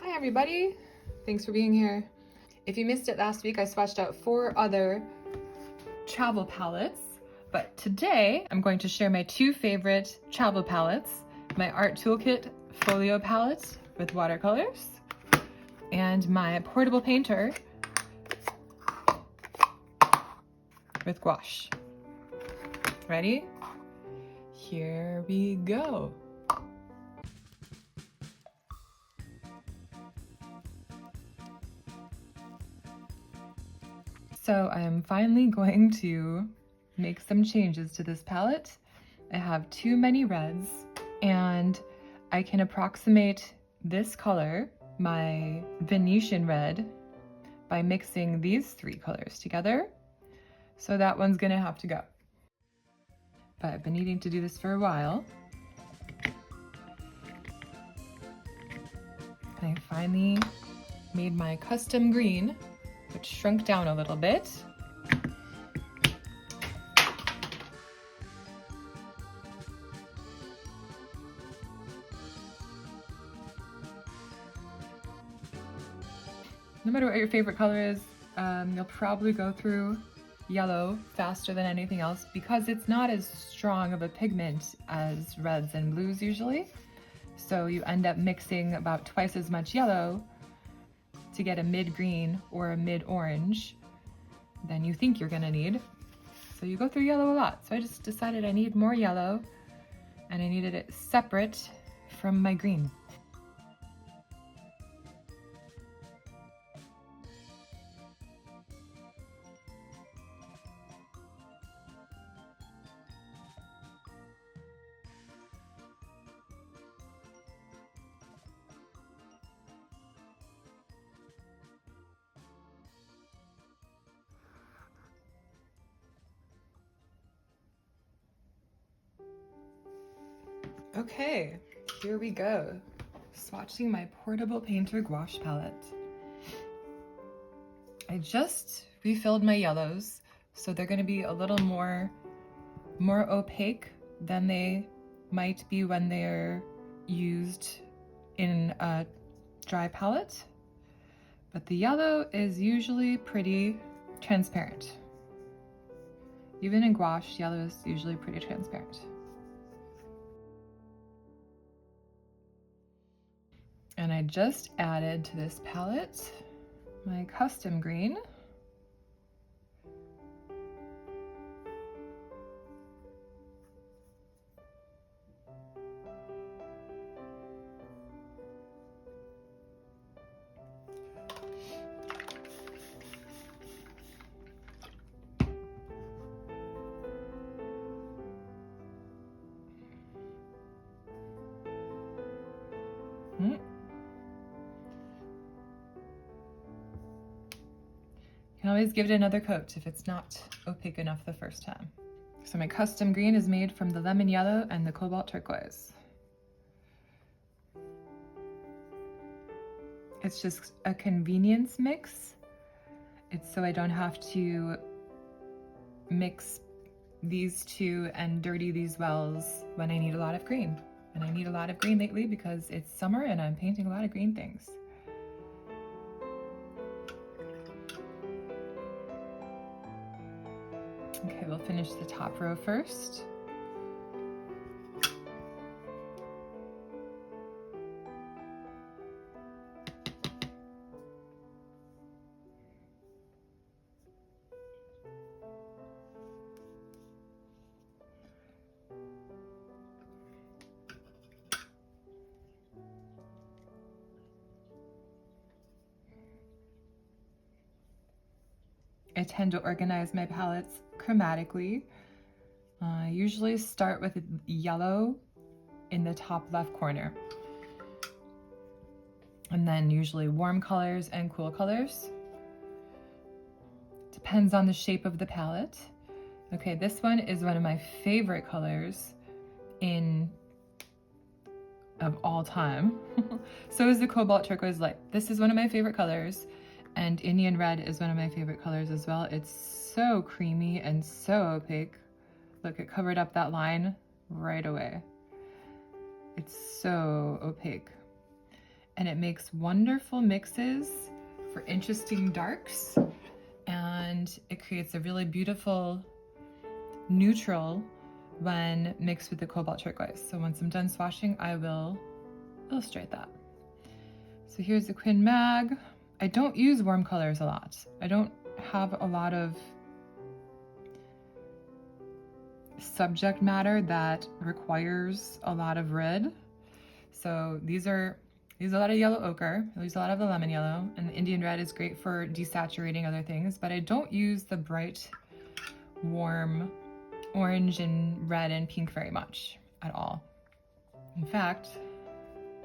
Hi everybody, thanks for being here. If you missed it last week, I swatched out 4 other travel palettes, but today I'm going to share my 2 favorite travel palettes, my Art Toolkit Folio Palette with watercolors and my portable painter with gouache. Ready? Here we go. So I am finally going to make some changes to this palette. I have too many reds and I can approximate this color, my Venetian red, by mixing these 3 colors together. So that one's gonna have to go. But I've been needing to do this for a while. And I finally made my custom green, which shrunk down a little bit. No matter what your favorite color is, you'll probably go through yellow faster than anything else because it's not as strong of a pigment as reds and blues usually. So you end up mixing about twice as much yellow to get a mid-green or a mid-orange than you think you're gonna need. So you go through yellow a lot. So I just decided I need more yellow and I needed it separate from my green. Okay, here we go. Swatching my portable painter gouache palette. I just refilled my yellows, so they're going to be a little more opaque than they might be when they're used in a dry palette. But the yellow is usually pretty transparent. Even in gouache, yellow is usually pretty transparent. And I just added to this palette my custom green. You can always give it another coat if it's not opaque enough the first time. So my custom green is made from the lemon yellow and the cobalt turquoise. It's just a convenience mix. It's so I don't have to mix these 2 and dirty these wells when I need a lot of green. And I need a lot of green lately because it's summer and I'm painting a lot of green things. Okay, we'll finish the top row first. I tend to organize my palettes chromatically. I usually start with yellow in the top left corner. And then usually warm colors and cool colors. Depends on the shape of the palette. Okay, this one is one of my favorite colors of all time. So is the cobalt turquoise light. This is one of my favorite colors. And Indian red is one of my favorite colors as well. It's so creamy and so opaque. Look, it covered up that line right away. It's so opaque. and it makes wonderful mixes for interesting darks, and it creates a really beautiful neutral when mixed with the cobalt turquoise. So once I'm done swatching, I will illustrate that. So here's the Quinn Mag. I don't use warm colors a lot. I don't have a lot of subject matter that requires a lot of red. So these are a lot of yellow ochre. I use a lot of the lemon yellow, and the Indian red is great for desaturating other things, but I don't use the bright, warm orange and red and pink very much at all. In fact,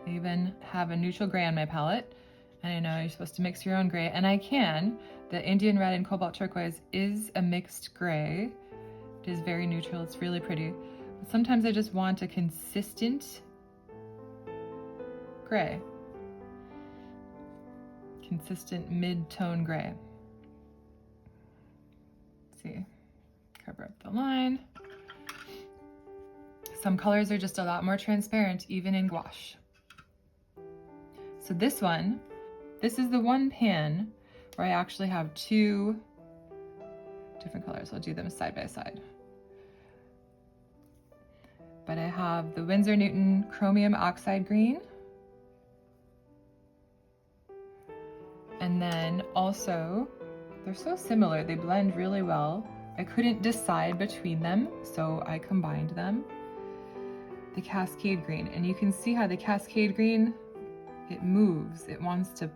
I even have a neutral gray on my palette, and I know you're supposed to mix your own gray, and I can. The Indian red and cobalt turquoise is a mixed gray. It is very neutral, it's really pretty. But sometimes I just want a consistent gray. Consistent mid-tone gray. Let's see, cover up the line. Some colors are just a lot more transparent, even in gouache. So this is the one pan where I actually have two different colors. I'll do them side by side. But I have the Winsor Newton Chromium Oxide Green. And then also, they're so similar, they blend really well. I couldn't decide between them, so I combined them. The Cascade Green, and you can see how the Cascade Green, it moves. It wants to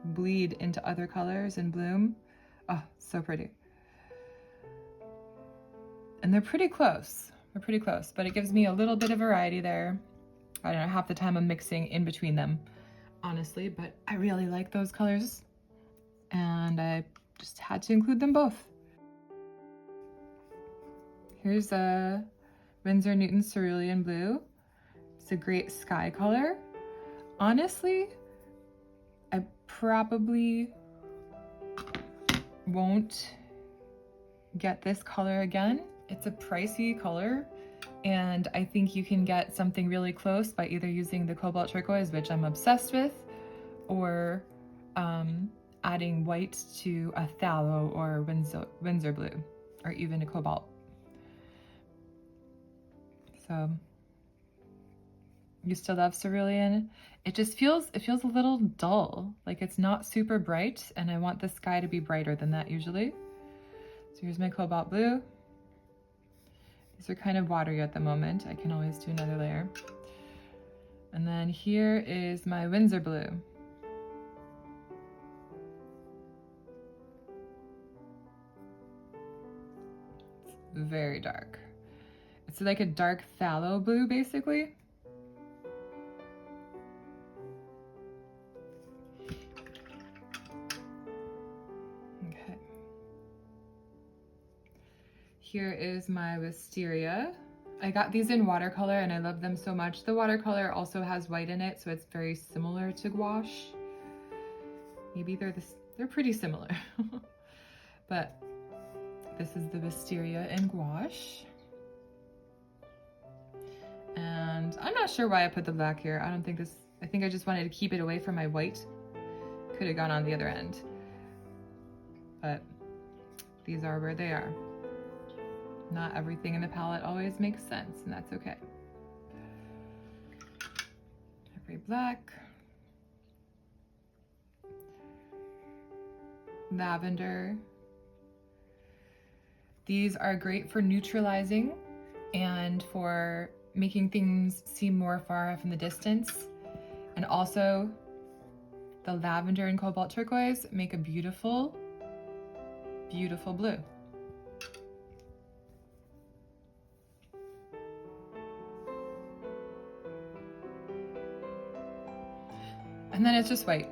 bleed into other colors and bloom. Oh, so pretty. And they're pretty close. They're pretty close, but it gives me a little bit of variety there. I don't know, half the time I'm mixing in between them, honestly, but I really like those colors, and I just had to include them both. Here's a Winsor Newton Cerulean Blue. It's a great sky color. Honestly, I probably won't get this color again. It's a pricey color, and I think you can get something really close by either using the cobalt turquoise, which I'm obsessed with, or adding white to a phthalo or Winsor blue, or even a cobalt. So, used to love cerulean. It just feels a little dull, like it's not super bright, and I want the sky to be brighter than that usually. So here's my cobalt blue. These are kind of watery at the moment. I can always do another layer. And then here is my Winsor blue. It's very dark. It's like a dark phthalo blue, basically. Okay. Here is my wisteria. I got these in watercolor and I love them so much. The watercolor also has white in it, so it's very similar to gouache. Maybe they're pretty similar. But this is the wisteria in gouache. And I'm not sure why I put the black here. I think I just wanted to keep it away from my white. Could have gone on the other end. But these are where they are. Not everything in the palette always makes sense, and that's okay. Every black. Lavender. These are great for neutralizing and for making things seem more far off in the distance. And also, the lavender and cobalt turquoise make a beautiful, beautiful blue. And then it's just white.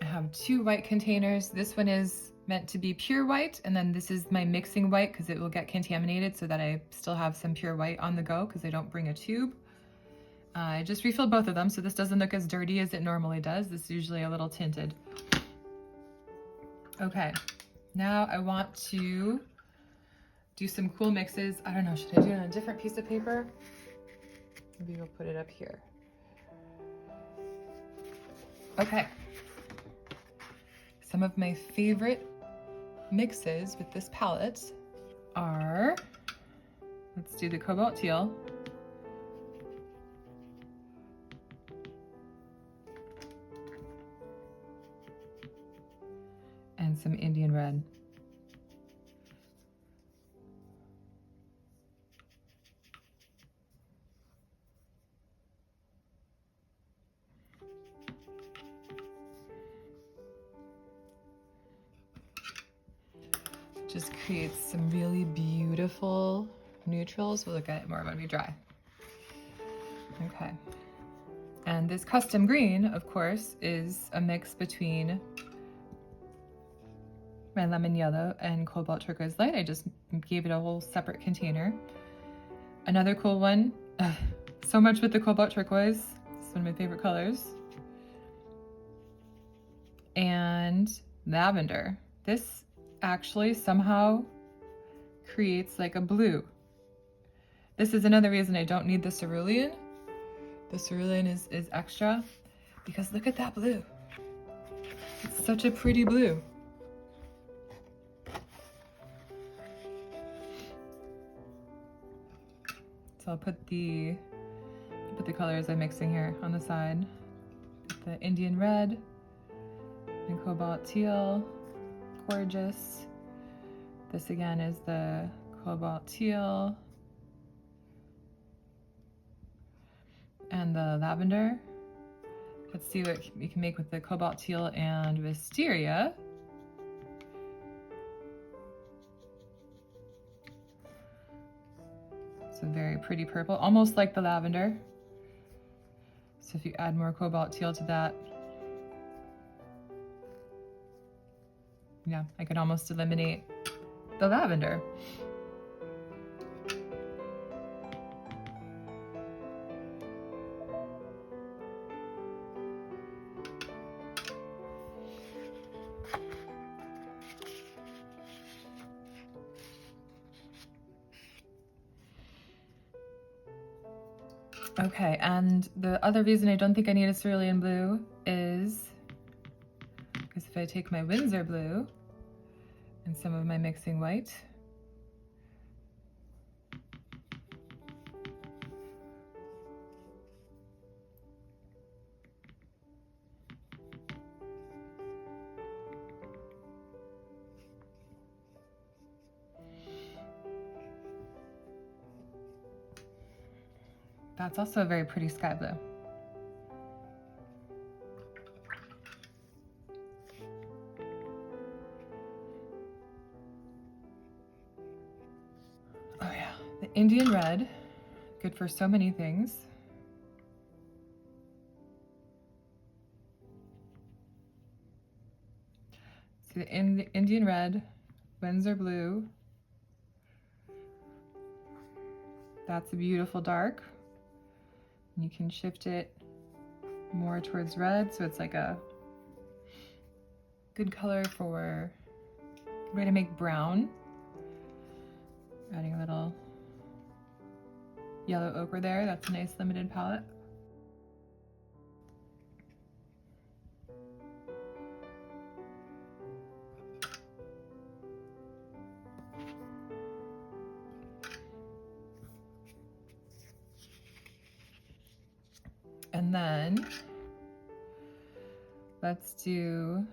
I have two white containers. This one is meant to be pure white, and then this is my mixing white because it will get contaminated, so that I still have some pure white on the go because I don't bring a tube. I just refilled both of them, so this doesn't look as dirty as it normally does. This is usually a little tinted. Okay, now I want to do some cool mixes. I don't know, should I do it on a different piece of paper? Maybe we'll put it up here. Okay. Some of my favorite mixes with this palette are, let's do the cobalt teal. And some Indian red. Just creates some really beautiful neutrals. We'll look at it more when we dry. Okay. And this custom green, of course, is a mix between my lemon yellow and cobalt turquoise light. I just gave it a whole separate container. Another cool one, so much with the cobalt turquoise. It's one of my favorite colors. And lavender. This actually somehow creates like a blue. This is another reason I don't need the cerulean. The cerulean is extra because look at that blue. It's such a pretty blue. So I'll put the colors I'm mixing here on the side. The Indian red and cobalt teal, gorgeous. This again is the cobalt teal and the lavender. Let's see what we can make with the cobalt teal and wisteria. It's a very pretty purple, almost like the lavender. So if you add more cobalt teal to that, yeah, I can almost eliminate the lavender. Okay, and the other reason I don't think I need a cerulean blue is because if I take my Winsor blue and some of my mixing white, that's also a very pretty sky blue. Oh yeah, the Indian red, good for so many things. See the Indian red, Winsor blue. That's a beautiful dark. You can shift it more towards red, so it's like a good color for, good way to make brown. Adding a little yellow ochre there, that's a nice limited palette. And then let's do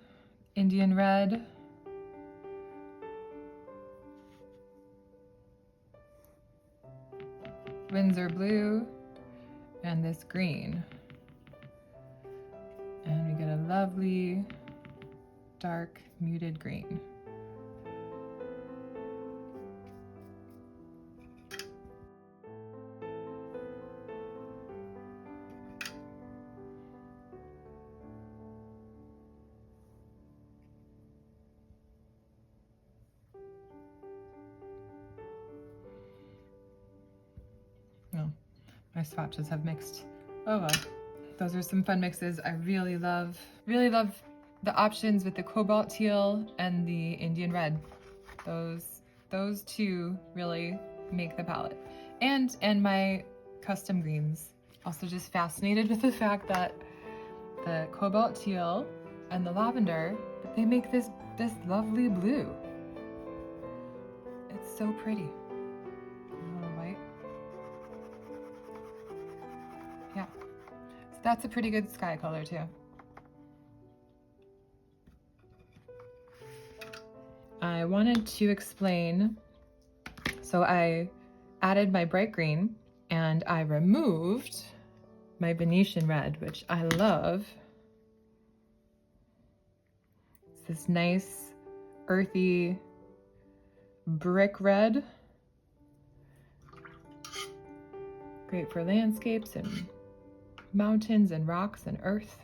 Indian red, Winsor blue, and this green. And we get a lovely dark muted green. Oh, my swatches have mixed. Oh well, those are some fun mixes. I really love the options with the cobalt teal and the Indian red. Those two really make the palette. And my custom greens. Also just fascinated with the fact that the cobalt teal and the lavender, they make this lovely blue. It's so pretty. A little white. Yeah. So that's a pretty good sky color too. I wanted to explain, so I added my bright green and I removed my Venetian red, which I love. It's this nice earthy brick red. Great for landscapes and mountains and rocks and earth.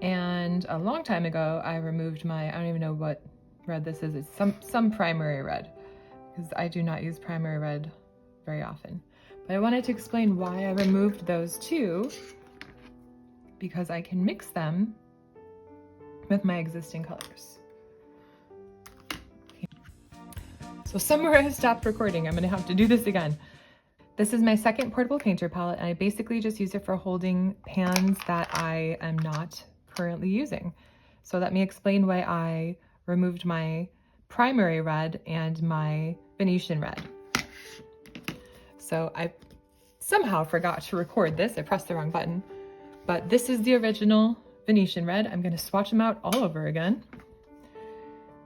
And a long time ago, I removed my, I don't even know what red this is. It's some primary red, because I do not use primary red very often. But I wanted to explain why I removed those two, because I can mix them with my existing colors. Okay. So somewhere I stopped recording. I'm gonna have to do this again. This is my second portable painter palette, and I basically just use it for holding pans that I am not currently using. So let me explain why I removed my primary red and my Venetian red. So I somehow forgot to record this. I pressed the wrong button, but this is the original Venetian red. I'm going to swatch them out all over again.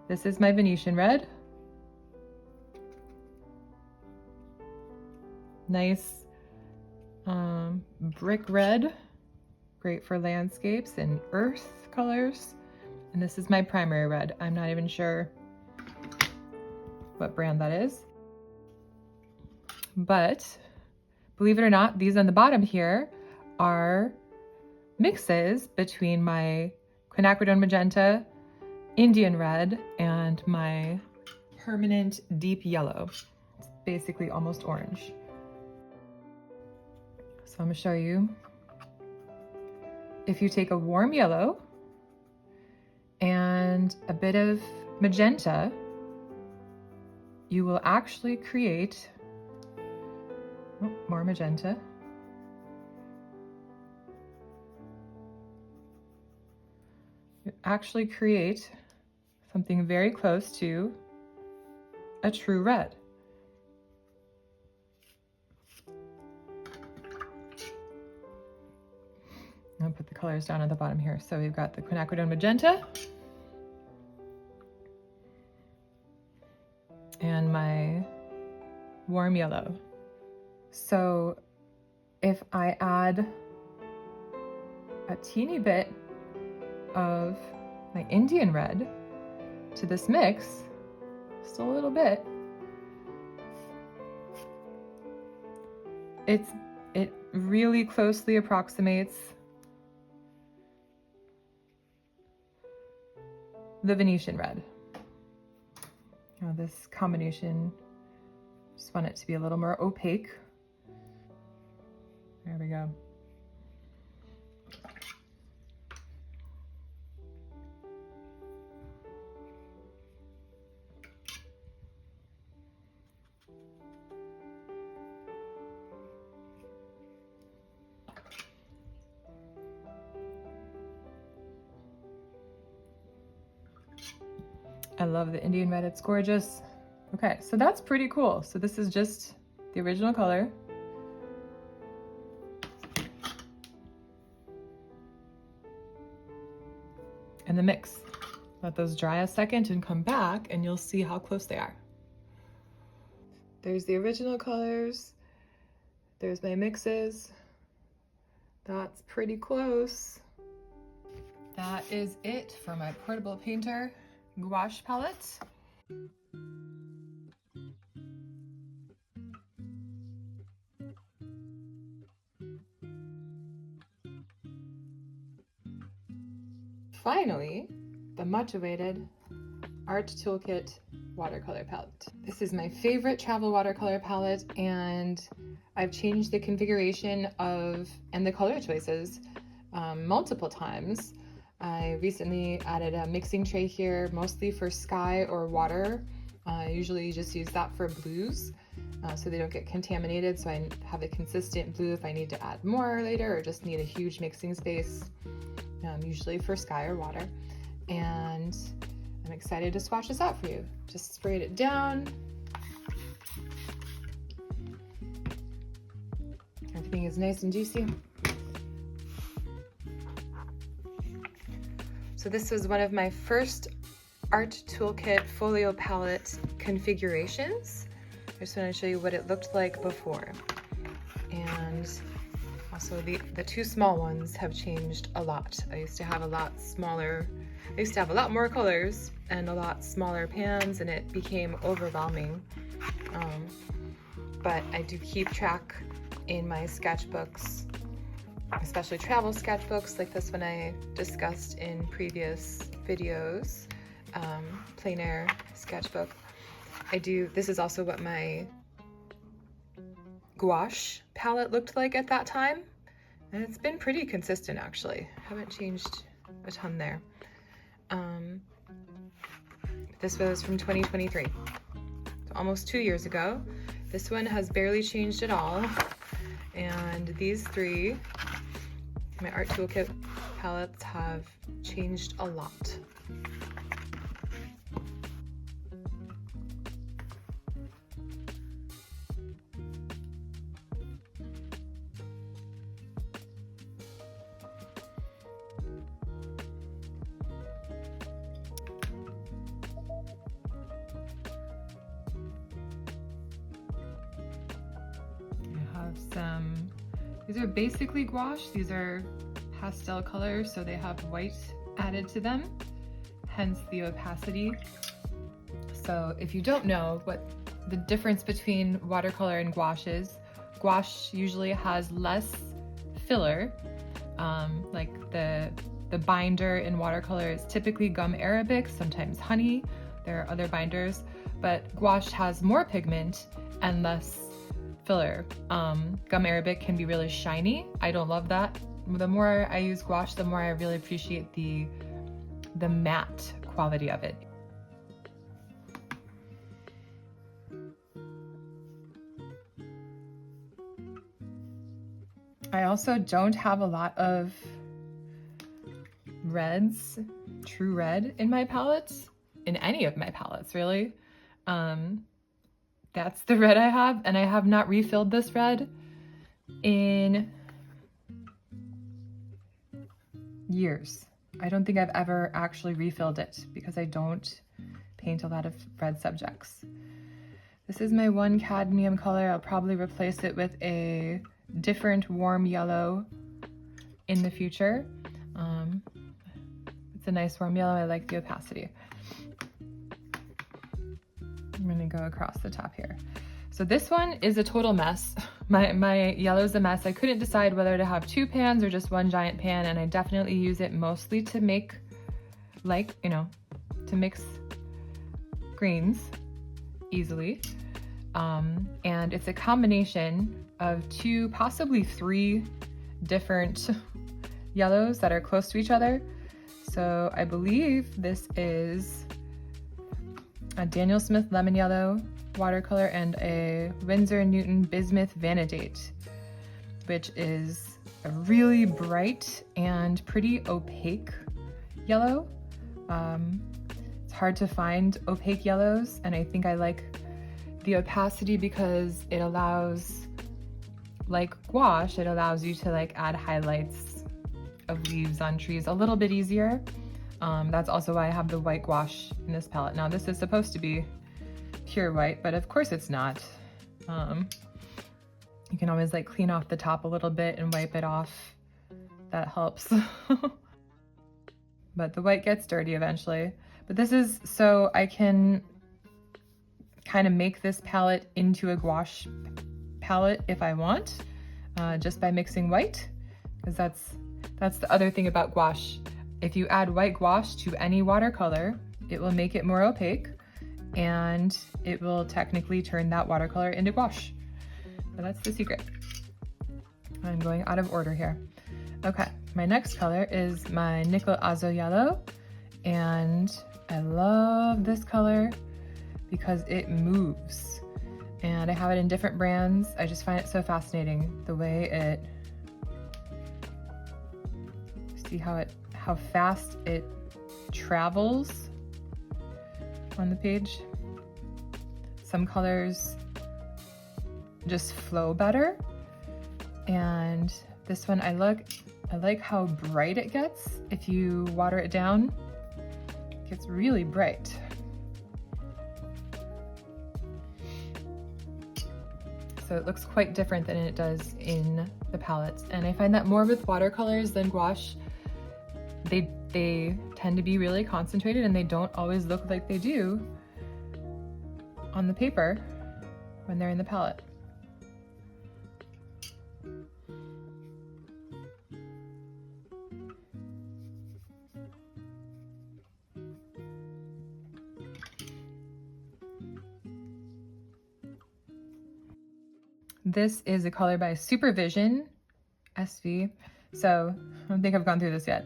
This is my Venetian red. Nice brick red, great for landscapes and earth colors. And this is my primary red. I'm not even sure what brand that is. But believe it or not, these on the bottom here are mixes between my quinacridone magenta, Indian red, and my permanent deep yellow. It's basically almost orange. So I'm gonna show you. If you take a warm yellow and a bit of magenta, you will actually create, oh, more magenta. You actually create something very close to a true red. I'll put the colors down at the bottom here. So we've got the quinacridone magenta and my warm yellow. So if I add a teeny bit of my Indian red to this mix, just a little bit, it really closely approximates the Venetian red. Now this combination, just want it to be a little more opaque. There we go. I love the Indian red, it's gorgeous. Okay, so that's pretty cool. So this is just the original color. And the mix. Let those dry a second and come back and you'll see how close they are. There's the original colors. There's my mixes. That's pretty close. That is it for my portable painter gouache palette. Finally, the much awaited Art Toolkit watercolor palette. This is my favorite travel watercolor palette, and I've changed the configuration of and the color choices multiple times. I recently added a mixing tray here, mostly for sky or water. I usually just use that for blues so they don't get contaminated, so I have a consistent blue if I need to add more later or just need a huge mixing space, usually for sky or water. And I'm excited to swatch this out for you. Just sprayed it down. Everything is nice and juicy. So this was one of my first Art Toolkit Folio Palette configurations. I just want to show you what it looked like before. And also the two small ones have changed a lot. I used to have a lot smaller, I used to have a lot more colors and a lot smaller pans, and it became overwhelming. But I do keep track in my sketchbooks, especially travel sketchbooks like this one I discussed in previous videos, plein air sketchbook. This is also what my gouache palette looked like at that time, and it's been pretty consistent actually. Haven't changed a ton there. This was from 2023, so almost 2 years ago. This one has barely changed at all, and these three, my Art Toolkit palettes, have changed a lot. These are basically gouache. These are pastel colors, so they have white added to them, hence the opacity. So if you don't know what the difference between watercolor and gouache is, gouache usually has less filler. Like the binder in watercolor is typically gum arabic, sometimes honey. There are other binders, but gouache has more pigment and less filler. Gum arabic can be really shiny. I don't love that. The more I use gouache, the more I really appreciate the matte quality of it. I also don't have a lot of reds, true red in my palettes, in any of my palettes really. That's the red I have, and I have not refilled this red in years. I don't think I've ever actually refilled it because I don't paint a lot of red subjects. This is my one cadmium color. I'll probably replace it with a different warm yellow in the future. It's a nice warm yellow. I like the opacity. I'm gonna go across the top here. So this one is a total mess. My yellow's a mess. I couldn't decide whether to have two pans or just one giant pan, and I definitely use it mostly to make, like, you know, to mix greens easily. And it's a combination of two, possibly three different yellows that are close to each other. So I believe this is a Daniel Smith Lemon Yellow watercolor and a Winsor Newton Bismuth Vanadate, which is a really bright and pretty opaque yellow. It's hard to find opaque yellows, and I think I like the opacity because it allows, like gouache, it allows you to like add highlights of leaves on trees a little bit easier. That's also why I have the white gouache in this palette. Now this is supposed to be pure white, but of course it's not. You can always like clean off the top a little bit and wipe it off. That helps. But the white gets dirty eventually. But this is so I can kind of make this palette into a gouache palette if I want, just by mixing white, because that's the other thing about gouache. If you add white gouache to any watercolor, it will make it more opaque, and it will technically turn that watercolor into gouache. So that's the secret. I'm going out of order here. Okay, my next color is my Nickel Azo Yellow, and I love this color because it moves. And I have it in different brands. I just find it so fascinating the way it, see how fast it travels on the page. Some colors just flow better, and this one I like how bright it gets. If you water it down, it gets really bright. So it looks quite different than it does in the palettes. And I find that more with watercolors than gouache. They tend to be really concentrated and they don't always look like they do on the paper when they're in the palette. This is a color by Supervision, SV. So I don't think I've gone through this yet.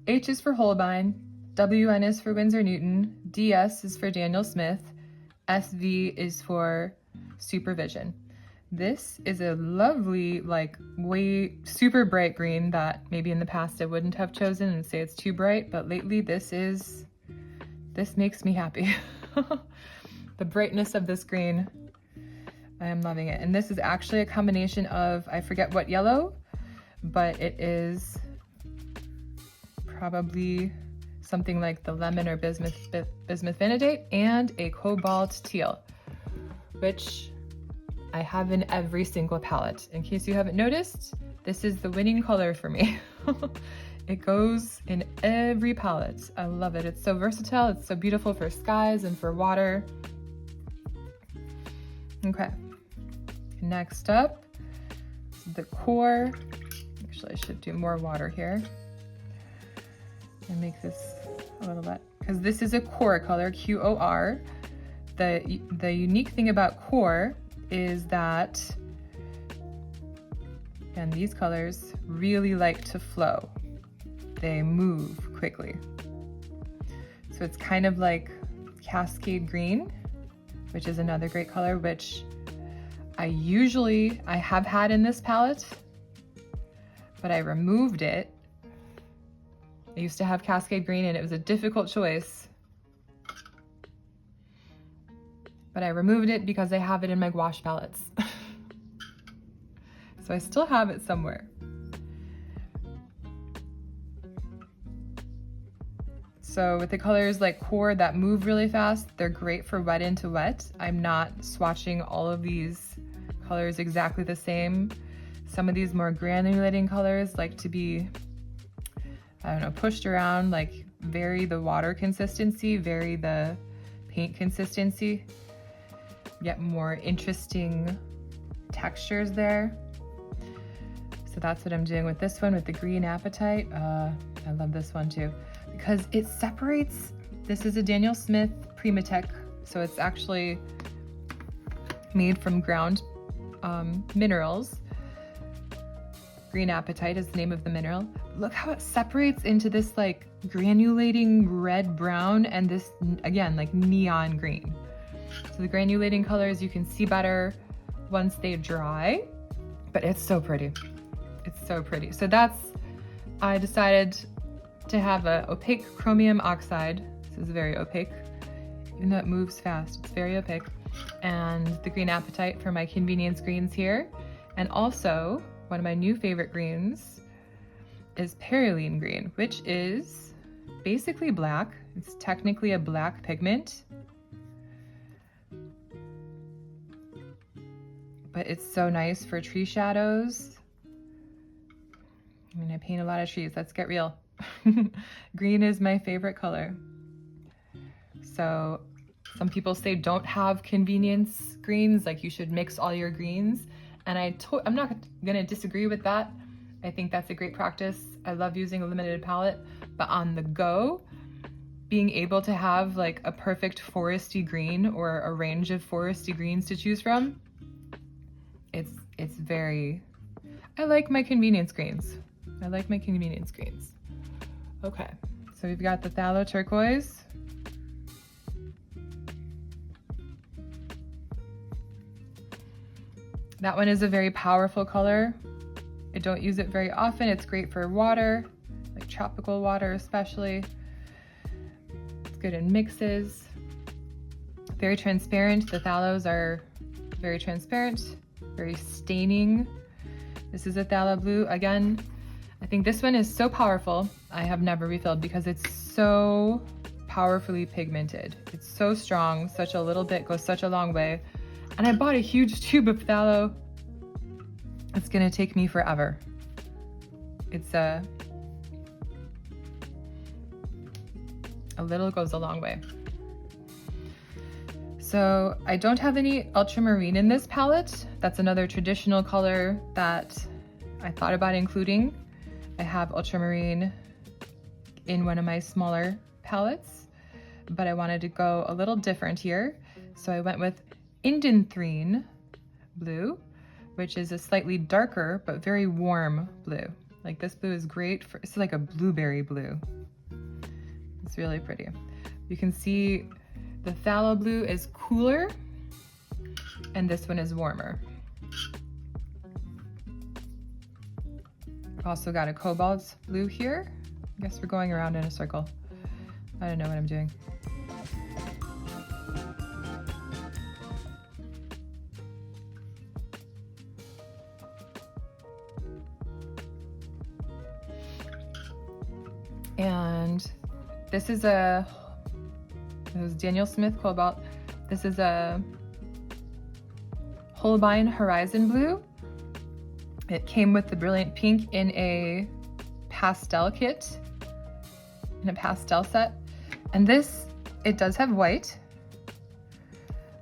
H is for Holbein, WN is for Winsor Newton, DS is for Daniel Smith, SV is for Supervision. This is a lovely, like, way super bright green that maybe in the past I wouldn't have chosen and say it's too bright, but lately this makes me happy. The brightness of this green, I am loving it. And this is actually a combination of, I forget what yellow, but it is probably something like the lemon or bismuth vanadate and a cobalt teal, which I have in every single palette. In case you haven't noticed, this is the winning color for me. It goes in every palette. I love it. It's so versatile. It's so beautiful for skies and for water. Okay. Next up, the core. Actually, I should do more water here and make this a little wet, because this is a core color, QOR. The unique thing about core is that, and these colors really like to flow. They move quickly. So it's kind of like Cascade Green, which is another great color, which I have had in this palette, but I removed it. I used to have Cascade Green and it was a difficult choice, but I removed it because I have it in my gouache palettes. So I still have it somewhere. So with the colors like core that move really fast, they're great for wet into wet. I'm not swatching all of these colors exactly the same. Some of these more granulating colors like to be, I don't know, pushed around, like vary the water consistency, vary the paint consistency, get more interesting textures there. So that's what I'm doing with this one, with the green apatite. I love this one too, because it separates. This is a Daniel Smith Primatech, so it's actually made from ground minerals. Green apatite is the name of the mineral. Look how it separates into this like granulating red brown and this, again, like neon green. So the granulating colors you can see better once they dry, but it's so pretty. It's so pretty. So I decided to have a opaque chromium oxide. This is very opaque, even though it moves fast, it's very opaque. And the green apatite for my convenience greens here. And also, one of my new favorite greens is Perylene green, which is basically black. It's technically a black pigment, but it's so nice for tree shadows. I mean, I paint a lot of trees, let's get real. Green is my favorite color. So some people say don't have convenience greens, like you should mix all your greens. And I'm not gonna disagree with that. I think that's a great practice. I love using a limited palette, but on the go, being able to have like a perfect foresty green or a range of foresty greens to choose from, it's very, I like my convenience greens. I like my convenience greens. Okay, so we've got the phthalo turquoise. That one is a very powerful color. I don't use it very often. It's great for water, like tropical water especially. It's good in mixes. Very transparent. The phthalos are very transparent, very staining. This is a phthalo blue. Again, I think this one is so powerful. I have never refilled because it's so powerfully pigmented. It's so strong, such a little bit goes such a long way. And I bought a huge tube of phthalo. It's gonna take me forever. It's a little goes a long way. So I don't have any ultramarine in this palette. That's another traditional color that I thought about including. I have ultramarine in one of my smaller palettes, but I wanted to go a little different here. So I went with Indanthrene blue, which is a slightly darker but very warm blue. Like this blue is great for, it's like a blueberry blue. It's really pretty. You can see the phthalo blue is cooler and this one is warmer. Also got a cobalt blue here. I guess we're going around in a circle. I don't know what I'm doing. And this is it was Daniel Smith Cobalt. This is a Holbein Horizon Blue. It came with the Brilliant Pink in a pastel kit, in a pastel set. And this, it does have white,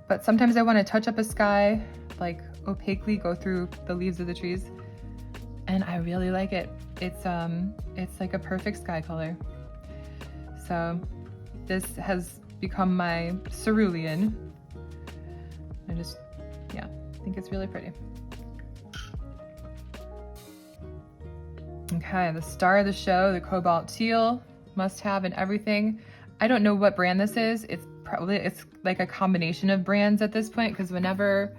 but sometimes I want to touch up a sky, like opaquely go through the leaves of the trees. And I really like it. It's like a perfect sky color. So this has become my cerulean. Yeah, I think it's really pretty. Okay, the star of the show, the cobalt teal, must have in everything. I don't know what brand this is. It's like a combination of brands at this point, because whenever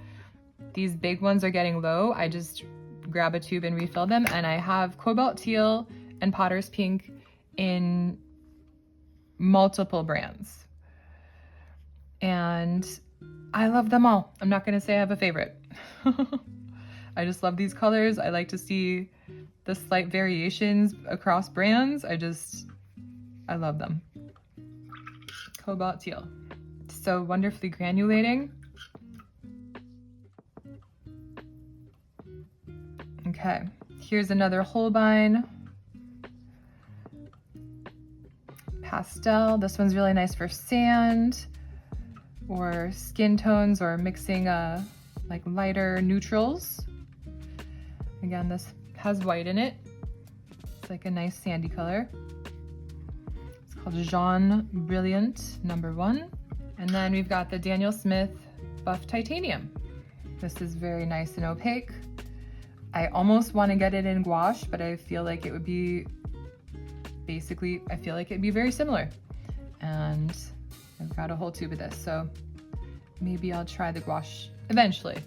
these big ones are getting low, I just grab a tube and refill them. And I have cobalt teal and potter's pink in multiple brands. And I love them all. I'm not gonna say I have a favorite. I just love these colors. I like to see the slight variations across brands. I love them. Cobalt teal. So wonderfully granulating. Okay, here's another Holbein pastel. This one's really nice for sand or skin tones or mixing like lighter neutrals. Again, this has white in it. It's like a nice sandy color. It's called Jaune Brilliant #1. And then we've got the Daniel Smith Buff Titanium. This is very nice and opaque. I almost want to get it in gouache, but I feel like it would be it'd be very similar. And I've got a whole tube of this, so maybe I'll try the gouache eventually.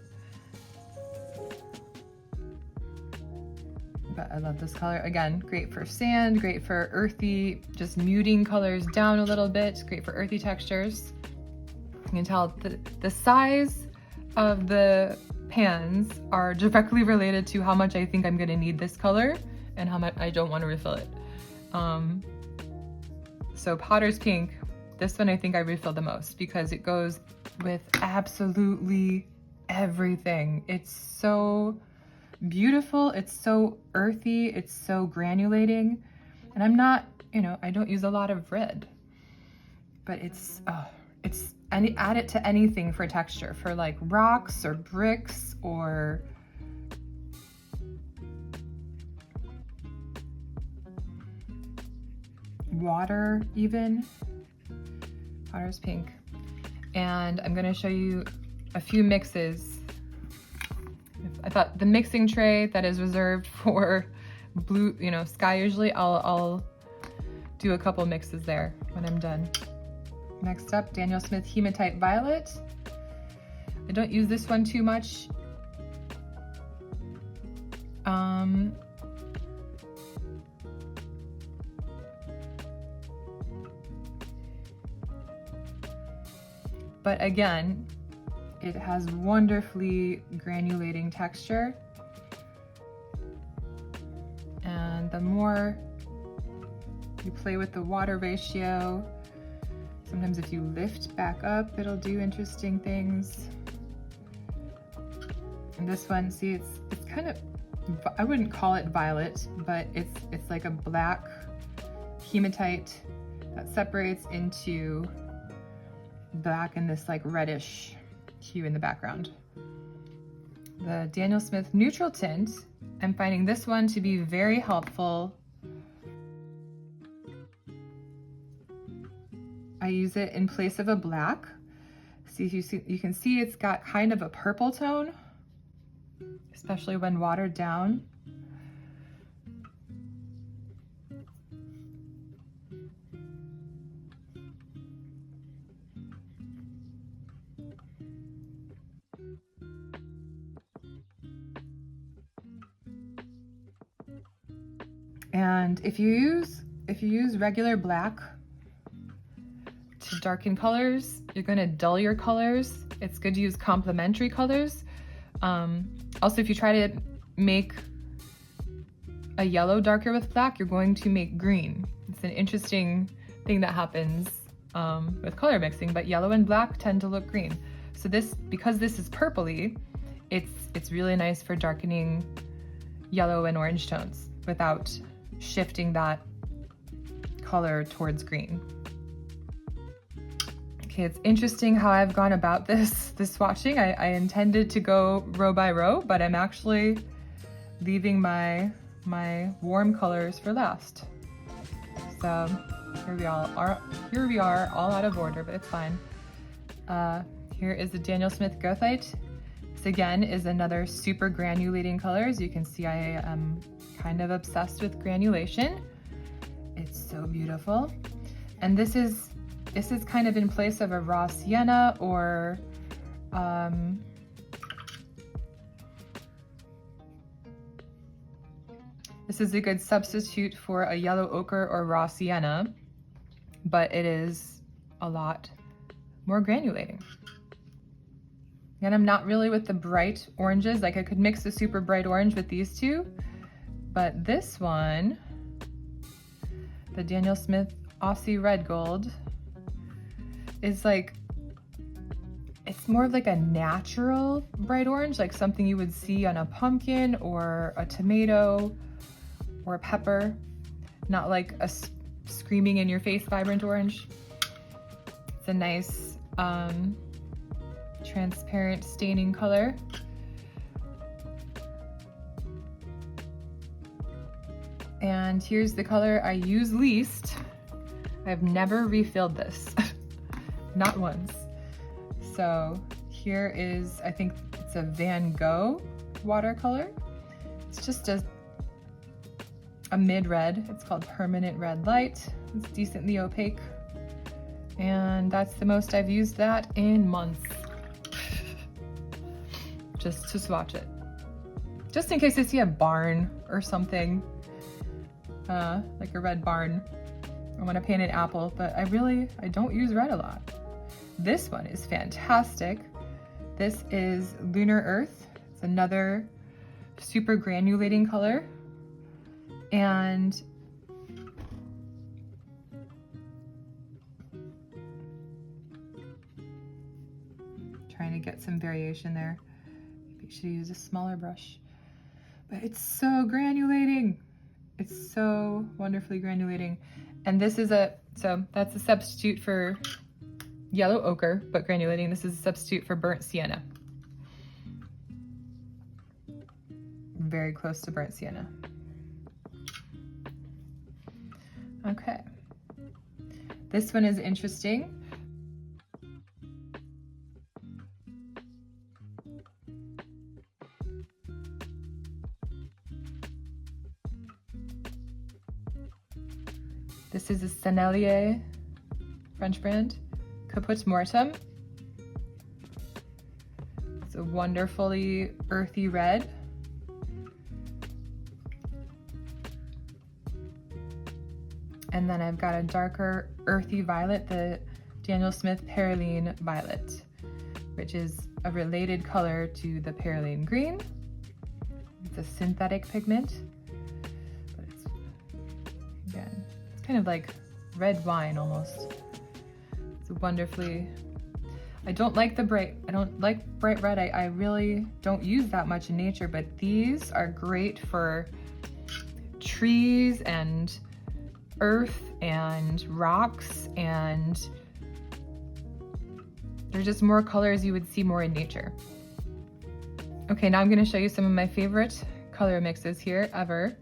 But I love this color. Again, great for sand, great for earthy, just muting colors down a little bit, great for earthy textures. You can tell the size of the pans are directly related to how much I think I'm gonna need this color and how much I don't want to refill it. So Potter's Pink, this one I think I refill the most because it goes with absolutely everything. It's so beautiful, it's so earthy, it's so granulating, and I'm not, I don't use a lot of red, but and add it to anything for texture, for like rocks or bricks or water even. Potter's Pink. And I'm gonna show you a few mixes. I thought the mixing tray that is reserved for blue, you know, sky usually, I'll do a couple mixes there when I'm done. Next up, Daniel Smith Hematite Violet. I don't use this one too much. But again, it has wonderfully granulating texture. And the more you play with the water ratio, sometimes if you lift back up, it'll do interesting things. And this one, see, it's kind of, I wouldn't call it violet, but it's like a black hematite that separates into black and this like reddish hue in the background. The Daniel Smith Neutral Tint, I'm finding this one to be very helpful. I use it in place of a black. See, you can see it's got kind of a purple tone, especially when watered down. And if you use regular black to darken colors, you're gonna dull your colors. It's good to use complementary colors. Also, if you try to make a yellow darker with black, you're going to make green. It's an interesting thing that happens with color mixing, but yellow and black tend to look green. So this, because this is purpley, it's really nice for darkening yellow and orange tones without shifting that color towards green. Okay, it's interesting how I've gone about this swatching. I intended to go row by row, but I'm actually leaving my warm colors for last. So here we are, all out of order, but it's fine. Here is the Daniel Smith Goethite. This again is another super granulating color. As you can see, I am kind of obsessed with granulation. It's so beautiful. And this is kind of in place of a raw sienna or this is a good substitute for a yellow ochre or raw sienna, but it is a lot more granulating. And I'm not really with the bright oranges. Like I could mix the super bright orange with these two, but this one, the Daniel Smith Aussie Red Gold, is like, it's more of like a natural bright orange, like something you would see on a pumpkin or a tomato or a pepper, not like a screaming in your face vibrant orange. It's a nice transparent staining color. And here's the color I use least. I've never refilled this, not once. So here is, I think it's a Van Gogh watercolor. It's just a mid-red. It's called Permanent Red Light. It's decently opaque. And that's the most I've used that in months. Just to swatch it. Just in case I see a barn or something, like a red barn. I want to paint an apple, but I don't use red a lot. This one is fantastic. This is Lunar Earth. It's another super granulating color. And trying to get some variation there. Maybe I should use a smaller brush. But it's so granulating. It's so wonderfully granulating. And this is so that's a substitute for yellow ochre, but granulating. This is a substitute for burnt sienna. Very close to burnt sienna. Okay. This one is interesting. This is a Sennelier French brand, Caput Mortem. It's a wonderfully earthy red. And then I've got a darker earthy violet, the Daniel Smith Perylene Violet, which is a related color to the Perylene Green. It's a synthetic pigment, but it's, again, it's kind of like red wine almost. It's wonderfully, I don't like bright red. I really don't use that much in nature, but these are great for trees and earth and rocks, and they're just more colors you would see more in nature. Okay, now I'm going to show you some of my favorite color mixes here ever.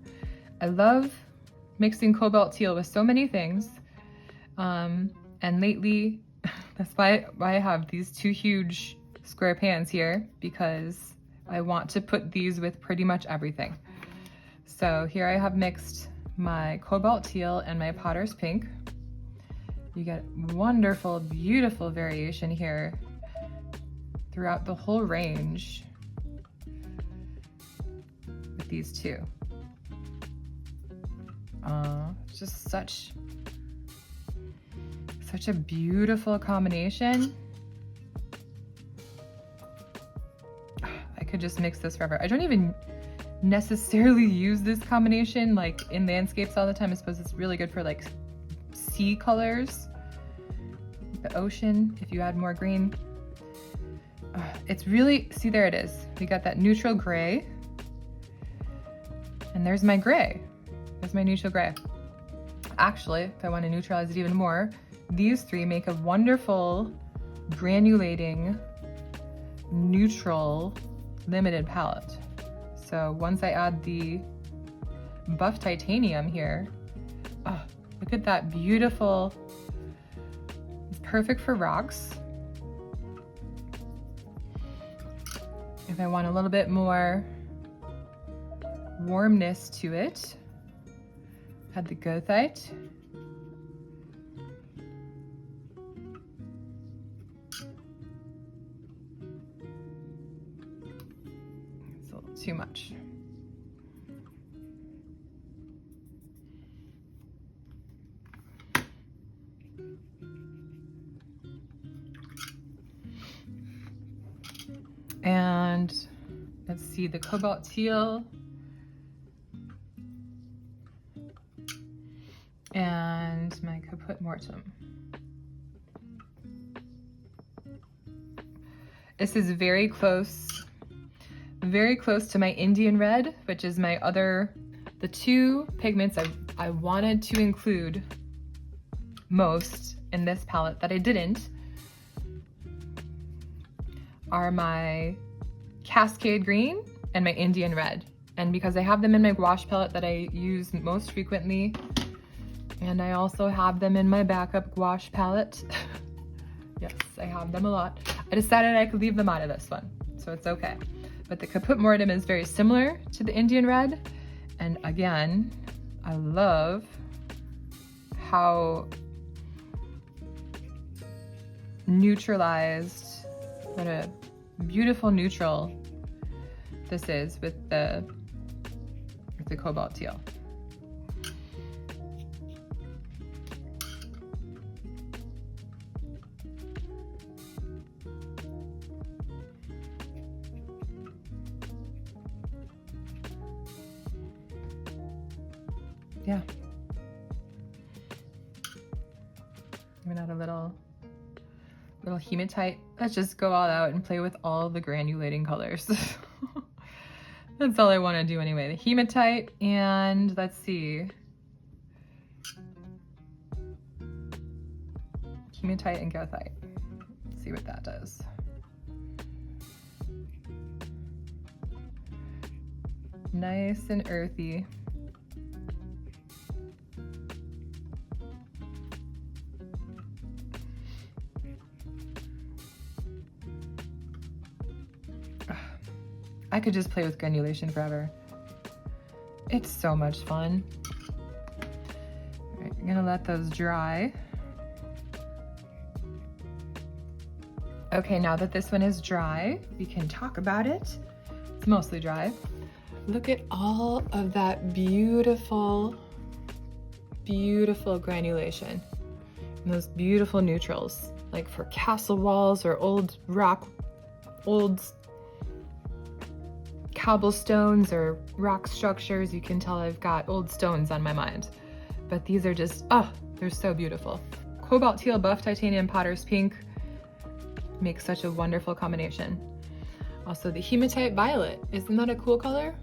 I love mixing cobalt teal with so many things, and lately that's why I have these two huge square pans here, because I want to put these with pretty much everything. So here I have mixed my cobalt teal and my potter's pink. You get wonderful, beautiful variation here throughout the whole range with these two. It's just such a beautiful combination. I could just mix this forever. I don't even necessarily use this combination like in landscapes all the time. I suppose it's really good for like sea colors, the ocean, if you add more green. It's really, see, there it is. We got that neutral gray, and there's my gray. There's my neutral gray. Actually, if I want to neutralize it even more, these three make a wonderful granulating neutral limited palette. So once I add the buff titanium here, oh, look at that beautiful, it's perfect for rocks. If I want a little bit more warmness to it, add the goethite. Too much. And let's see, the cobalt teal and my Caput Mortem. This is very close to my Indian red, which is my other, the two pigments I wanted to include most in this palette that I didn't, are my Cascade Green and my Indian red. And because I have them in my gouache palette that I use most frequently, and I also have them in my backup gouache palette, yes, I have them a lot, I decided I could leave them out of this one, so it's okay. But the Caput Mortem is very similar to the Indian red. And again, I love how neutralized, what a beautiful neutral this is with the cobalt teal. Yeah. I'm gonna add a little hematite. Let's just go all out and play with all the granulating colors. That's all I want to do anyway. The hematite, and let's see. Hematite and goethite. Let's see what that does. Nice and earthy. I could just play with granulation forever. It's so much fun. All right, I'm gonna let those dry. Okay, now that this one is dry, we can talk about it. It's mostly dry. Look at all of that beautiful, beautiful granulation. And those beautiful neutrals, like for castle walls or old cobblestones or rock structures. You can tell I've got old stones on my mind. But these are just, oh, they're so beautiful. Cobalt teal, buff titanium, potter's pink makes such a wonderful combination. Also the hematite violet, isn't that a cool color?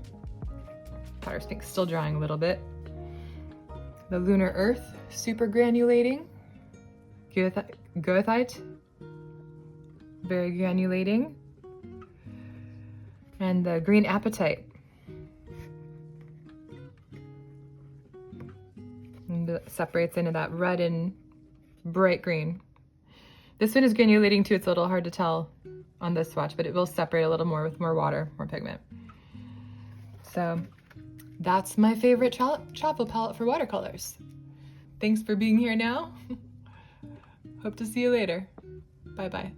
Potter's pink still drying a little bit. The lunar earth, super granulating. Goethite, very granulating. And the green apatite. And it separates into that red and bright green. This one is granulating too. It's a little hard to tell on this swatch, but it will separate a little more with more water, more pigment. So that's my favorite travel palette for watercolors. Thanks for being here now. Hope to see you later. Bye-bye.